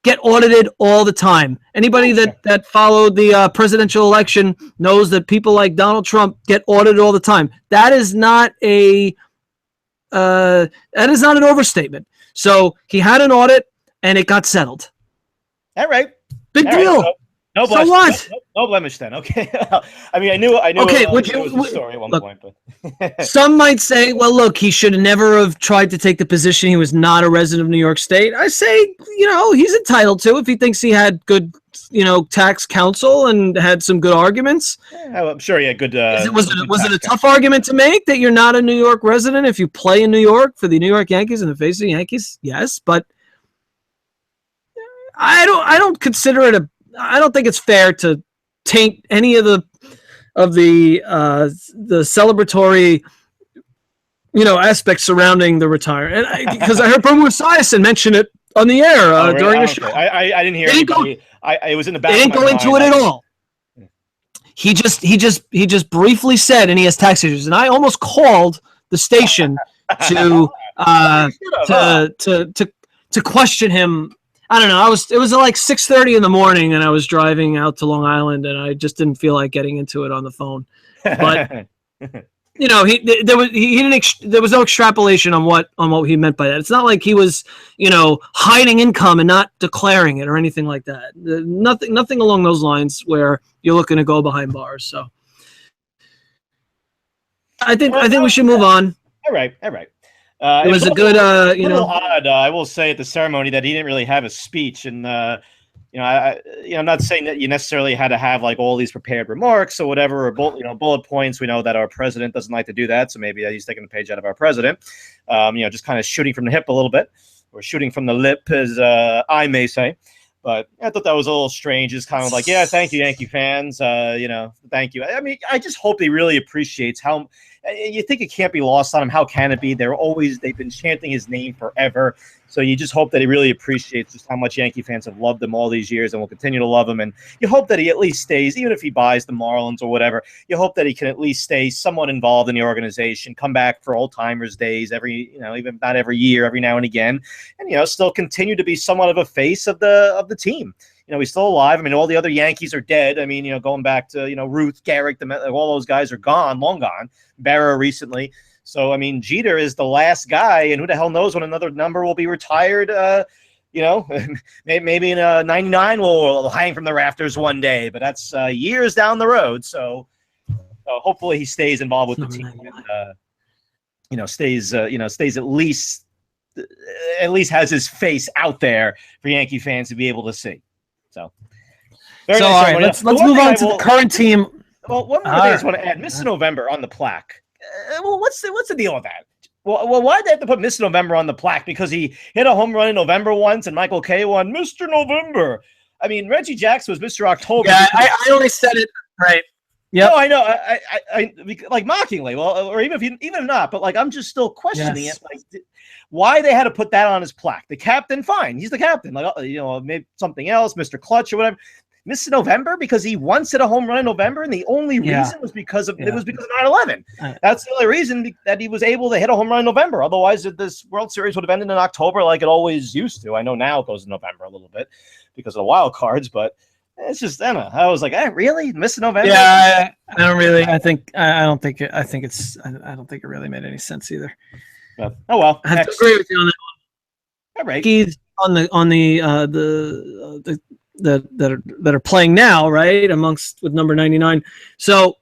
get audited all the time. Anybody that followed the presidential election knows that people like Donald Trump get audited all the time. That is not an overstatement. So he had an audit and it got settled. All right. Big deal. Right. No So blemish. what? No blemish then. Okay. I mean, I knew. Okay, it was a story at one point, but some might say, well, look, he should never have tried to take the position. He was not a resident of New York State. I say, he's entitled to if he thinks he had good, tax counsel and had some good arguments. I'm sure he had good. Was it a tough argument to make that you're not a New York resident if you play in New York for the New York Yankees and the face of the Yankees? Yes, but I don't consider it I don't think it's fair to taint any of the celebratory aspects surrounding the retirement, because I heard Boomer Esiason mention it on the air during the show. I didn't hear anybody. It was in the back. They didn't go into it at all. He just briefly said, and he has tax issues, and I almost called the station to question him. I don't know. It was like 6:30 in the morning, and I was driving out to Long Island, and I just didn't feel like getting into it on the phone. But there was no extrapolation on what he meant by that. It's not like he was hiding income and not declaring it or anything like that. Nothing along those lines where you're looking to go behind bars. So I think we should move on. All right. It was a good, a little odd. I will say at the ceremony that he didn't really have a speech, and I'm not saying that you necessarily had to have like all these prepared remarks or whatever, or bullet points. We know that our president doesn't like to do that, so maybe he's taking the page out of our president. Just kind of shooting from the hip a little bit, or shooting from the lip, as I may say. But I thought that was a little strange. Just kind of like, yeah, thank you, Yankee fans. Thank you. I mean, I just hope he really appreciates how. You think it can't be lost on him. How can it be? They've been chanting his name forever. So you just hope that he really appreciates just how much Yankee fans have loved him all these years and will continue to love him. And you hope that he at least stays, even if he buys the Marlins or whatever, you hope that he can at least stay somewhat involved in the organization, come back for old timers days even not every year, every now and again, and, still continue to be somewhat of a face of the team. He's still alive. I mean, all the other Yankees are dead. I mean, going back to, Ruth, Garrick, all those guys are gone, long gone. Barrow recently. So, I mean, Jeter is the last guy, and who the hell knows when another number will be retired. Maybe in 99 will hang from the rafters one day, but that's years down the road. So hopefully he stays involved with the team and, stays at least has his face out there for Yankee fans to be able to see. So, all right, let's move on to the current team. Well, one more thing I just want to add: Mr. November on the plaque. Well, what's the deal with that? Well, why did they have to put Mr. November on the plaque? Because he hit a home run in November once, and Michael Kay won Mr. November. I mean, Reggie Jackson was Mr. October. Yeah, I only said it right. Yeah, no, I know. I like mockingly. Well, or even if not, but like I'm just still questioning it. Like, why they had to put that on his plaque? The captain, fine, he's the captain. Like maybe something else, Mr. Clutch or whatever. Mr. November because he once hit a home run in November, and the only reason was because of 9/11. That's the only reason that he was able to hit a home run in November. Otherwise, this World Series would have ended in October like it always used to. I know now it goes in November a little bit because of the wild cards, but it's just I don't know. I was like, really, Mr. November? Yeah, I don't really. I don't think it really made any sense either. But, oh well, I have to agree with you on that one. All right, Keys on the that are playing now, right? With number 99. So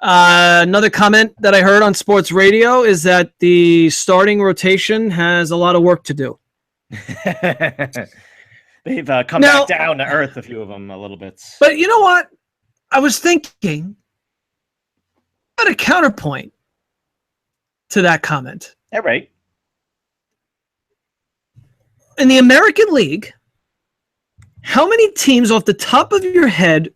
another comment that I heard on sports radio is that the starting rotation has a lot of work to do. They've come back down to earth, a few of them, a little bit. But you know what? I was thinking about a counterpoint to that comment. All right. In the American League, how many teams off the top of your head,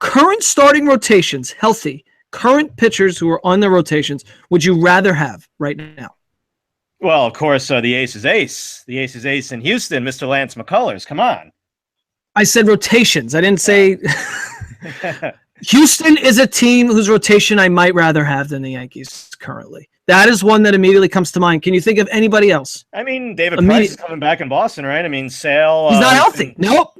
current starting rotations, healthy, current pitchers who are on their rotations, would you rather have right now? Well, of course, the ace is ace. The ace is ace in Houston, Mr. Lance McCullers. Come on. I said rotations. I didn't say Houston is a team whose rotation I might rather have than the Yankees currently. That is one that immediately comes to mind. Can you think of anybody else? I mean, David Price is coming back in Boston, right? I mean, Sale. He's not healthy. Nope.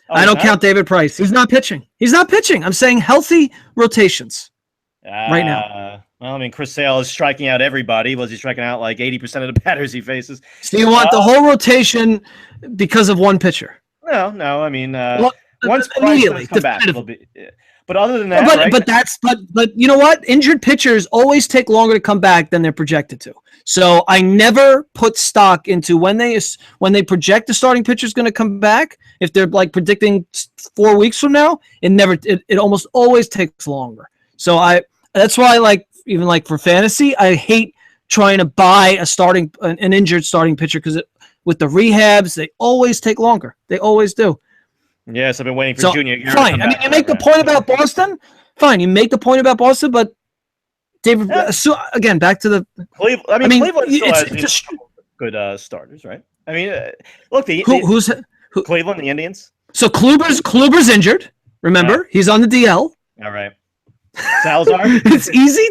I don't count David Price. He's not pitching. I'm saying healthy rotations right now. Well, I mean, Chris Sale is striking out everybody. Was he striking out like 80% of the batters he faces? So you want the whole rotation because of one pitcher? No. I mean, once Price immediately, does come back, it'll be. Yeah. But other than that, but you know what? Injured pitchers always take longer to come back than they're projected to. So I never put stock into when they project the starting pitcher is going to come back. If they're like predicting 4 weeks from now, it almost always takes longer. So that's why even for fantasy, I hate trying to buy an injured starting pitcher because with the rehabs they always take longer. They always do. Yes, I've been waiting for Junior. Fine. I mean, you make the point about Boston. Fine, you make the point about Boston, but David, again, back to the Cleveland. I mean, Cleveland still has good starters, right? I mean, look, who's Cleveland, the Indians. So Kluber's injured. Remember, he's on the DL. All right. Salazar. It's easy.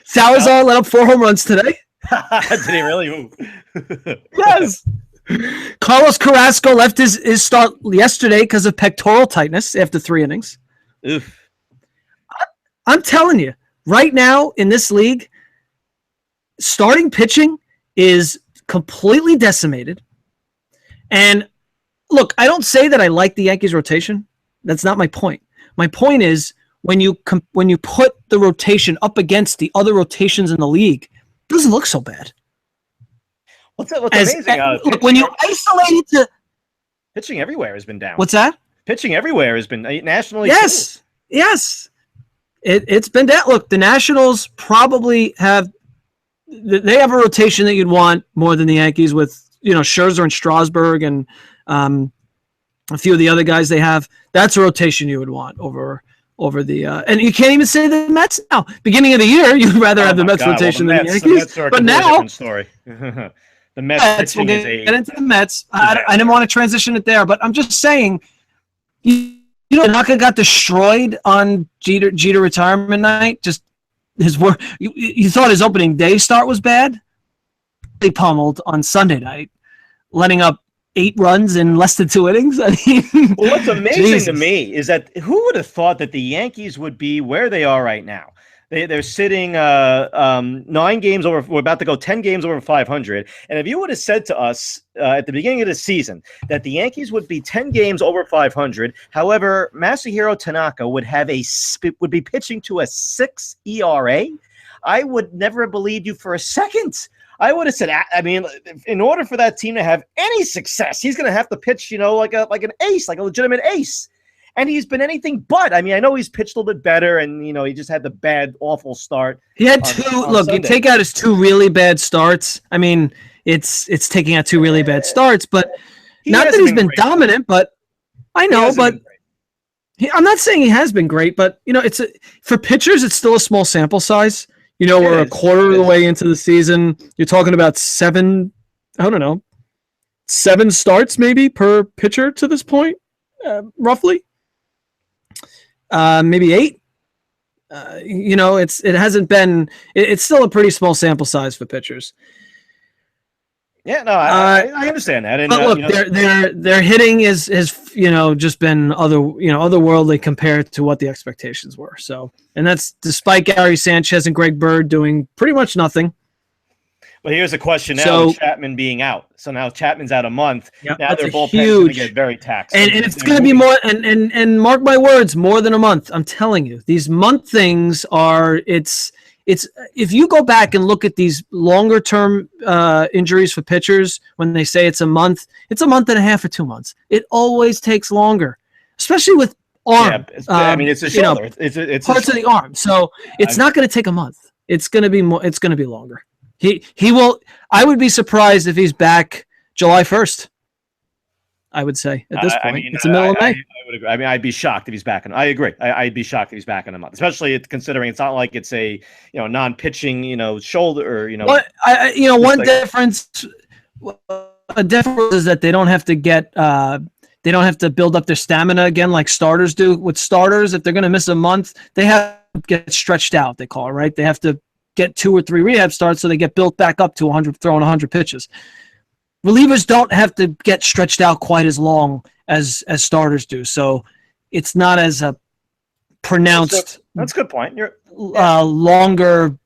Salazar let up 4 home runs today. Did he really? Yes. Carlos Carrasco left his start yesterday because of pectoral tightness after 3 innings. Oof. I'm telling you, right now in this league, starting pitching is completely decimated. And look, I don't say that I like the Yankees rotation. That's not my point. My point is when you put the rotation up against the other rotations in the league, it doesn't look so bad. What's amazing? Look, when you isolate it to pitching everywhere has been down. What's that? Pitching everywhere has been nationally. Yes, yes, it's been down. Look, the Nationals probably have a rotation that you'd want more than the Yankees with Scherzer and Strasburg and a few of the other guys they have. That's a rotation you would want over the and you can't even say the Mets now. Beginning of the year, you'd rather have the Mets rotation than the Yankees. But now, story. The Mets. We'll get into the Mets. I didn't want to transition it there, but I'm just saying, Tanaka got destroyed on Jeter retirement night. Just his work. You thought his opening day start was bad. They pummeled on Sunday night, letting up 8 runs in less than 2 innings. I mean, what's amazing to me is that who would have thought that the Yankees would be where they are right now? They're sitting 9 games over. We're about to go 10 games over 500. And if you would have said to us at the beginning of the season that the Yankees would be 10 games over 500, however, Masahiro Tanaka would be pitching to a 6 ERA, I would never have believed you for a second. I would have said, I mean, in order for that team to have any success, he's going to have to pitch, like an ace, like a legitimate ace. And he's been anything but. I mean, I know he's pitched a little bit better, and he just had the bad, awful start. He had 2. Look, Sunday. You take out his 2 really bad starts. I mean, it's taking out 2 really bad starts, but not that he's been dominant. But I know, but I'm not saying he has been great. But it's for pitchers, it's still a small sample size. We're a quarter of the way into the season. You're talking about 7 starts maybe per pitcher to this point, roughly. Maybe 8. It hasn't been. It's still a pretty small sample size for pitchers. Yeah, no, I understand that. And, but look, their hitting has just been otherworldly compared to what the expectations were. So, and that's despite Gary Sanchez and Greg Bird doing pretty much nothing. But here's a question now: with Chapman being out, so now Chapman's out a month. Yep, now their bullpen's going to get very taxed, and it's going to be more. And mark my words, more than a month. I'm telling you, these month things are. It's if you go back and look at these longer term injuries for pitchers, when they say it's a month and a half or 2 months. It always takes longer, especially with arm. Yeah, I mean, it's a shoulder. It's parts of the arm. So it's not going to take a month. It's going to be more. It's going to be longer. He will. I would be surprised if he's back July 1st. I would say at this point, it's the middle of May. I would agree. I mean, I'd be shocked if he's back. I agree. I'd be shocked if he's back in a month, especially considering it's not like it's a non-pitching shoulder or But one difference. A difference is that they don't have to get. They don't have to build up their stamina again like starters do. With starters, if they're going to miss a month, they have to get stretched out. They call it, right. They have to get 2 or 3 rehab starts so they get built back up to 100, throwing 100 pitches. Relievers don't have to get stretched out quite as long as starters do, so it's not as a pronounced. That's a good point. Longer,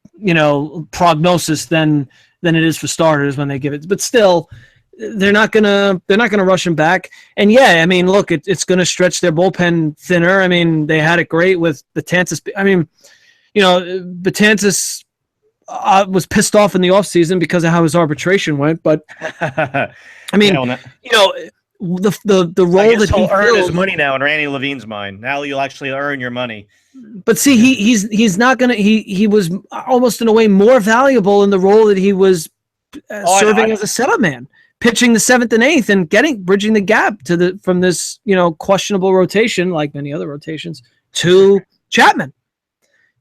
prognosis than it is for starters when they give it. But still, they're not gonna rush him back. And yeah, I mean, look, it's gonna stretch their bullpen thinner. I mean, they had it great with Betances. I mean, Betances was pissed off in the offseason because of how his arbitration went. But I mean, the role that he'll earn fills, his money now in Randy Levine's mind. Now you'll actually earn your money. But see, he's not gonna. He was almost in a way more valuable in the role that he was serving as a setup man, pitching the 7th and 8th and bridging the gap from this questionable rotation, like many other rotations, to Chapman.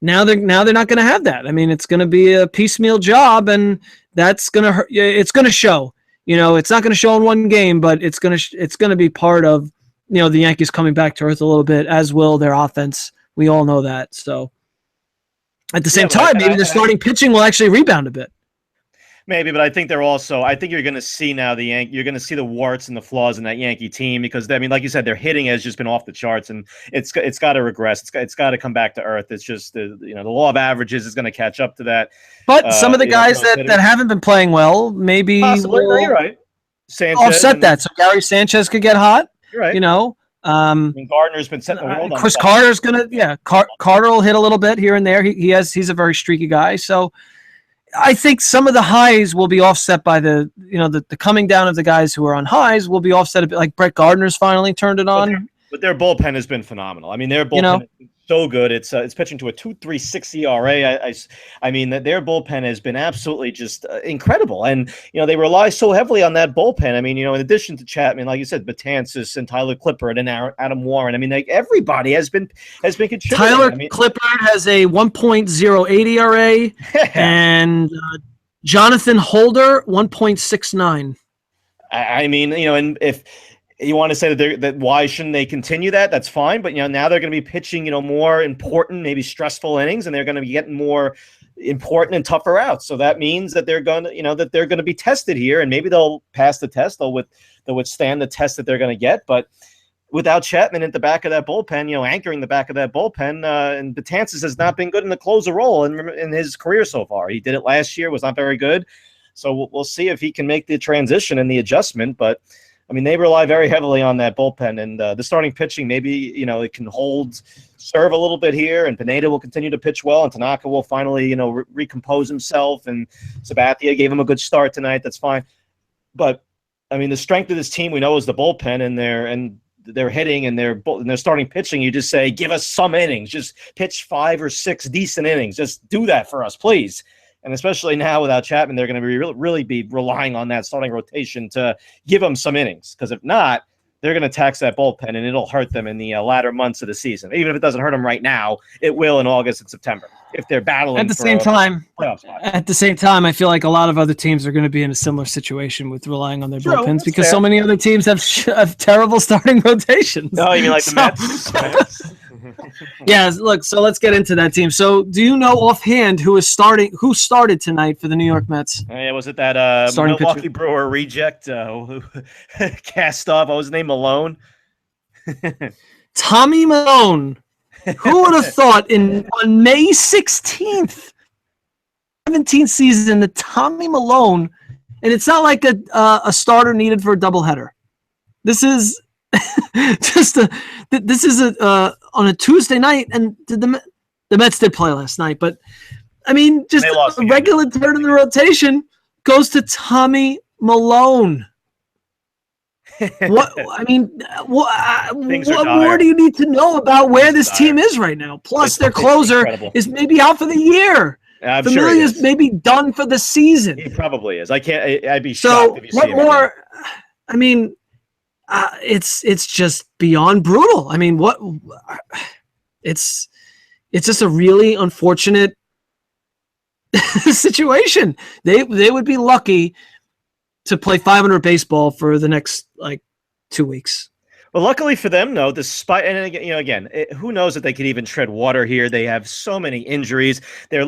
Now they're not going to have that. I mean, it's going to be a piecemeal job, and that's going to hurt. It's going to show. It's not going to show in one game, but it's going to be part of the Yankees coming back to earth a little bit, as will their offense. We all know that. So at the same time, maybe the starting pitching will actually rebound a bit. Maybe, but I think you're going to see now you're going to see the warts and the flaws in that Yankee team because, I mean, like you said, their hitting has just been off the charts and it's got to regress. It's got to come back to earth. It's just the law of averages is going to catch up to that. But some of the guys that haven't been playing well, maybe possibly, you're right. Sanchez offset that. So Gary Sanchez could get hot. You're right. I mean, Gardner's been setting the world on Chris Carter's Carter will hit a little bit here and there. He's a very streaky guy. So I think some of the highs will be offset by the coming down of the guys who are on highs will be offset a bit. Like Brett Gardner's finally turned it on. But their bullpen has been phenomenal. I mean, their bullpen has been so good. It's pitching to a 2.36 ERA. I mean, that their bullpen has been absolutely just incredible. And they rely so heavily on that bullpen. I mean, in addition to Chapman, like you said, Betances and Tyler Clippard and Adam Warren. I mean, everybody has been contributing. Tyler Clippard has a 1.08 ERA, and Jonathan Holder 1.69. I mean, and if you want to say that why shouldn't they continue that? That's fine. But, now they're going to be pitching, more important, maybe stressful innings, and they're going to be getting more important and tougher outs. So that means that they're going to, be tested here, and maybe they'll pass the test. They'll withstand the test that they're going to get. But without Chapman at the back of that bullpen, anchoring the back of that bullpen, and Betances has not been good in the closer role in his career so far. He did it last year, was not very good. So we'll see if he can make the transition and the adjustment. But I mean, they rely very heavily on that bullpen, and the starting pitching, maybe, it can serve a little bit here, and Pineda will continue to pitch well, and Tanaka will finally, recompose himself, and Sabathia gave him a good start tonight. That's fine. But, I mean, the strength of this team we know is the bullpen and their hitting and their starting pitching. You just say, give us some innings. Just pitch 5 or 6 decent innings. Just do that for us, please. And especially now without Chapman, they're going to be really be relying on that starting rotation to give them some innings. Because if not, they're going to tax that bullpen, and it'll hurt them in the latter months of the season. Even if it doesn't hurt them right now, it will in August and September if they're battling. At the same time, I feel like a lot of other teams are going to be in a similar situation with relying on their bullpens because so many other teams have terrible starting rotations. No, you mean like the Mets? Yeah, look, so let's get into that team. So do you know offhand who started tonight for the New York Mets? Yeah, was it that Milwaukee pitcher? Brewer reject who cast off? What was his name? Malone? Tommy Malone. Who would have thought on May 16th, 17th season, that Tommy Malone, and it's not like a starter needed for a doubleheader. This is on a Tuesday night, and the Mets did play last night, but I mean, just a regular third in the rotation goes to Tommy Malone. What more do you need to know about where this team is right now? Plus, their closer is maybe out for the year. Familia's maybe done for the season. He probably is. I'd be shocked if you see him. So what more? I mean, it's just beyond brutal. I mean, it's just a really unfortunate situation. They would be lucky to play 500 baseball for the next 2 weeks. Well, luckily for them, though, despite, and again, who knows if they could even tread water here? They have so many injuries. They're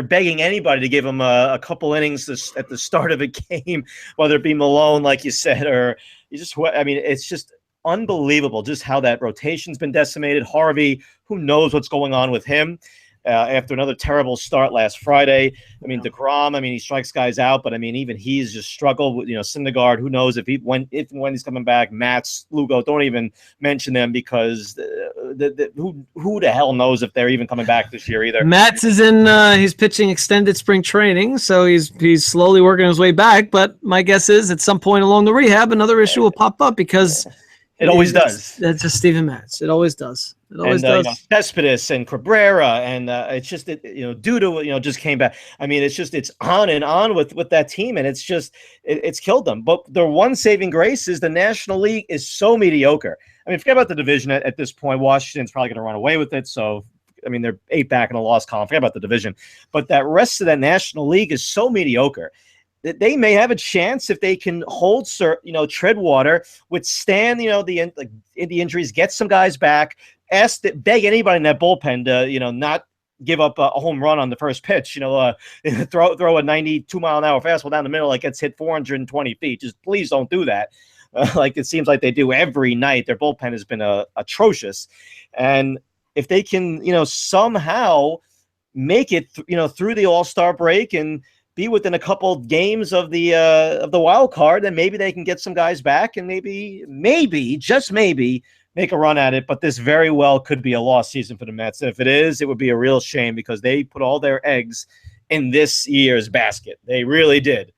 begging anybody to give them a couple innings at the start of a game, whether it be Malone, like you said, or it's just unbelievable just how that rotation's been decimated. Harvey, who knows what's going on with him? after another terrible start last Friday. I mean, DeGrom, he strikes guys out, but even he's just struggled with, Syndergaard. Who knows if when he's coming back? Matz, Lugo, don't even mention them because who the hell knows if they're even coming back this year either. Matz is he's pitching extended spring training, so he's slowly working his way back. But my guess is at some point along the rehab, another issue will pop up because it always does. That's just Steven Matz. It always does. It always does. Cespedes and Cabrera, and it's just Duda, just came back. It's on and on with that team, and it's killed them. But their one saving grace is the National League is so mediocre. Forget about the division at this point. Washington's probably going to run away with it. So, they're 8 back in the loss column. Forget about the division. But that rest of that National League is so mediocre that they may have a chance if they can hold, tread water, withstand, the injuries, get some guys back, beg anybody in that bullpen to, not give up a home run on the first pitch, throw a 92-mile-an-hour fastball down the middle that gets hit 420 feet. Just please don't do that. Like it seems like they do every night. Their bullpen has been atrocious. And if they can, somehow make it, through the All-Star break and be within a couple of games of the wild card, then maybe they can get some guys back and maybe, just maybe, make a run at it. But this very well could be a lost season for the Mets. And if it is, it would be a real shame because they put all their eggs in this year's basket. They really did.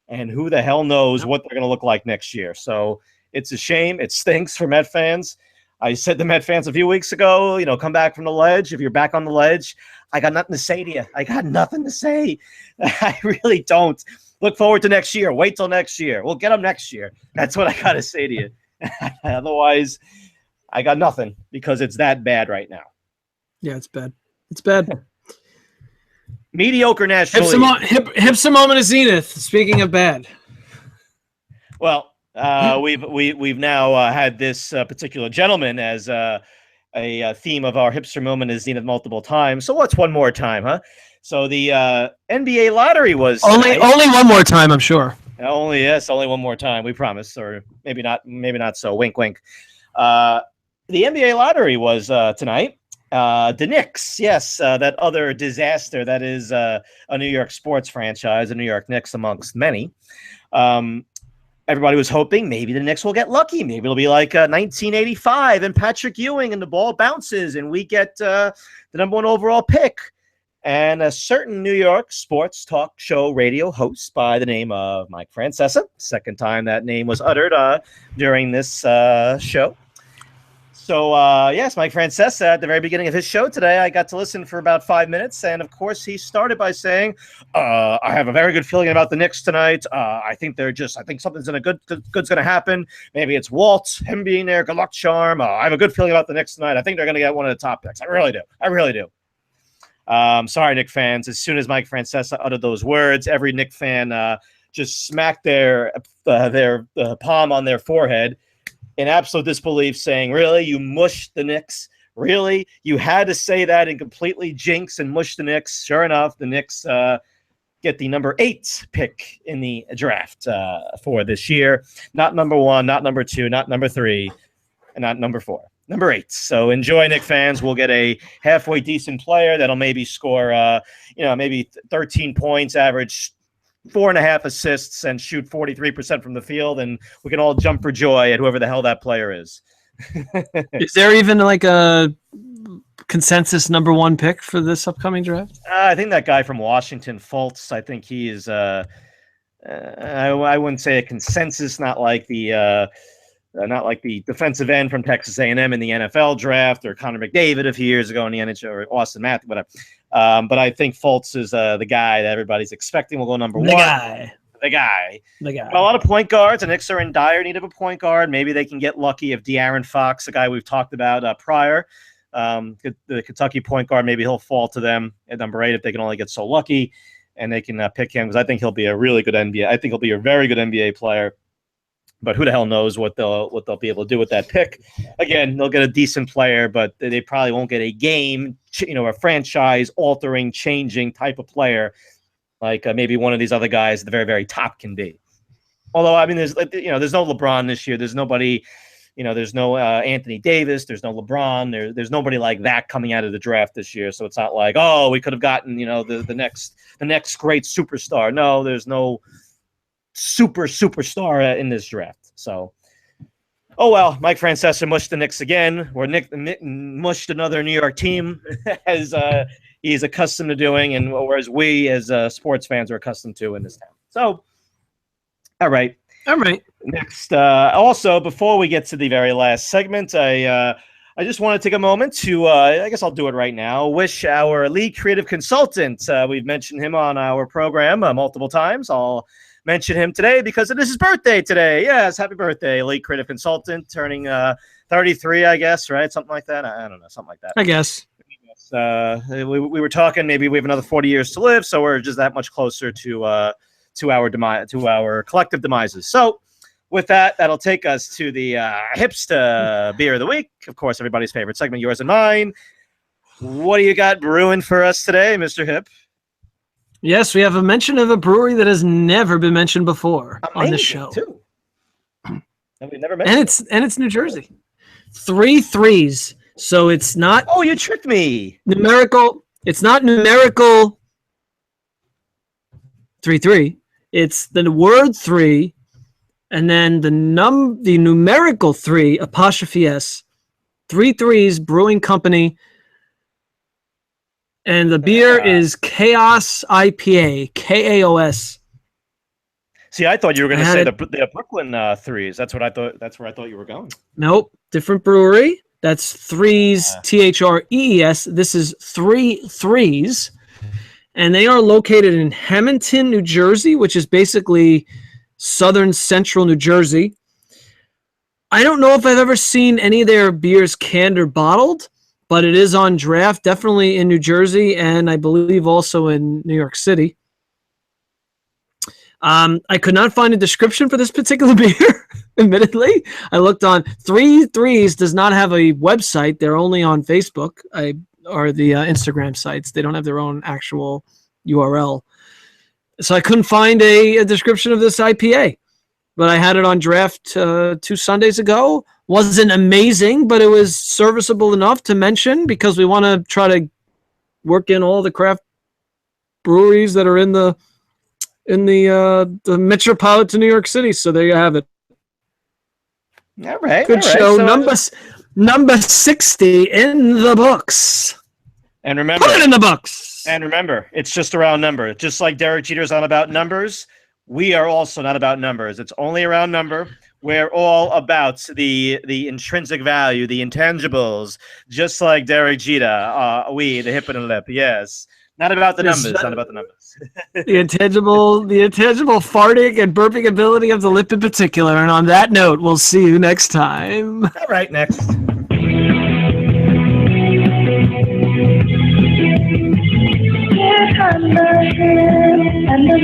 And who the hell knows what they're going to look like next year. So it's a shame. It stinks for Met fans. I said to Met fans a few weeks ago, come back from the ledge. If you're back on the ledge, I got nothing to say to you. I got nothing to say. I really don't. Look forward to next year. Wait till next year. We'll get them next year. That's what I got to say to you. Otherwise, I got nothing because it's that bad right now. Yeah, it's bad. It's bad. Mediocre National League. Hips a moment of zenith. Speaking of bad. Well, we've now had this particular gentleman as a theme of our hipster moment is zenith multiple times. So what's one more time, huh? So the NBA lottery was only one more time, I'm sure. Only one more time. We promise, or maybe not. So wink, wink. The NBA lottery was tonight. The Knicks, yes, that other disaster that is a New York sports franchise, the New York Knicks amongst many. Everybody was hoping maybe the Knicks will get lucky. Maybe it'll be like 1985 and Patrick Ewing and the ball bounces and we get the number 1 overall pick. And a certain New York sports talk show radio host by the name of Mike Francesa, second time that name was uttered during this show. So, yes, Mike Francesa, at the very beginning of his show today, I got to listen for about 5 minutes. And, of course, he started by saying, I have a very good feeling about the Knicks tonight. I think something's good's going to happen. Maybe it's Walt, him being there, good luck charm. I have a good feeling about the Knicks tonight. I think they're going to get one of the top picks. I really do. Sorry, Knicks fans. As soon as Mike Francesa uttered those words, every Knicks fan just smacked their palm on their forehead in absolute disbelief, saying, really, you mushed the Knicks? Really? You had to say that and completely jinx and mush the Knicks? Sure enough, the Knicks get the number 8 pick in the draft for this year. Not number 1, not number 2, not number 3, and not number 4. Number 8. So enjoy, Knicks fans. We'll get a halfway decent player that'll maybe score, maybe 13 points, average 4.5 assists, and shoot 43% from the field, and we can all jump for joy at whoever the hell that player is. Is there even like a consensus number 1 pick for this upcoming draft? I think that guy from Washington, Fultz. I think he is. I wouldn't say a consensus, not like the defensive end from Texas A&M in the NFL draft, or Connor McDavid a few years ago in the NHL, or Austin Matthews, whatever. But I think Fultz is the guy that everybody's expecting will go number 1. The guy. A lot of point guards. The Knicks are in dire need of a point guard. Maybe they can get lucky if De'Aaron Fox, the guy we've talked about prior, the Kentucky point guard, maybe he'll fall to them at number 8 if they can only get so lucky, and they can pick him, because I think he'll be a really good NBA. I think he'll be a very good NBA player. But who the hell knows what they'll be able to do with that pick? Again, they'll get a decent player, but they probably won't get a a franchise-altering, changing type of player like maybe one of these other guys at the very, very top can be. Although, there's no LeBron this year. There's nobody there's no Anthony Davis, there's no LeBron, there's nobody like that coming out of the draft this year. So it's not like, oh, we could have gotten, the next great superstar. No, there's no superstar in this draft. So, oh well, Mike Francesa mushed the Knicks again, or Nick mushed another New York team, as he's accustomed to doing, and whereas we as sports fans are accustomed to in this town. So, all right. Next, also, before we get to the very last segment, I just want to take a moment to, I guess I'll do it right now, wish our lead creative consultant, we've mentioned him on our program multiple times. I'll mention him today because it is his birthday today. Yes, happy birthday, lead creative consultant, turning 33, I guess, right? Something like that. I don't know, something like that. I guess. We were talking, maybe we have another 40 years to live, so we're just that much closer to our collective demises. So with that, that'll take us to the hipster beer of the week. Of course, everybody's favorite segment, yours and mine. What do you got brewing for us today, Mr. Hip? Yes, we have a mention of a brewery that has never been mentioned before on this show. Too. We never mentioned and it's New Jersey. 3 threes. So it's not. Oh, you tricked me. Numerical. It's not numerical 3-3. It's the word 3, and then the numerical 3 apostrophe S. 3 threes Brewing Company, and the beer is Chaos IPA, KAOS. See, I thought you were going to say the Brooklyn threes. That's what I thought. That's where I thought you were going. Nope, different brewery. That's threes, THREES. This is 3 threes. And they are located in Hamilton, New Jersey, which is basically southern central New Jersey. I don't know if I've ever seen any of their beers canned or bottled, but it is on draft, definitely in New Jersey, and I believe also in New York City. I could not find a description for this particular beer, admittedly. I looked on 3 threes does not have a website. They're only on Facebook. Or the Instagram sites. They don't have their own actual URL. So I couldn't find a description of this IPA. But I had it on draft 2 Sundays ago. Wasn't amazing, but it was serviceable enough to mention because we want to try to work in all the craft breweries that are in the metropolitan New York City. So there you have it. All right. Good show. So Number 60 in the books. And remember, put it in the books. And remember, it's just a round number. Just like Derek Jeter's not about numbers, we are also not about numbers. It's only a round number. We're all about the intrinsic value, the intangibles, just like Derek Jeter. We, the hip and the lip, yes. Not about the numbers, not about the numbers. the intangible farting and burping ability of the lip in particular. And on that note, we'll see you next time. All right, next. And the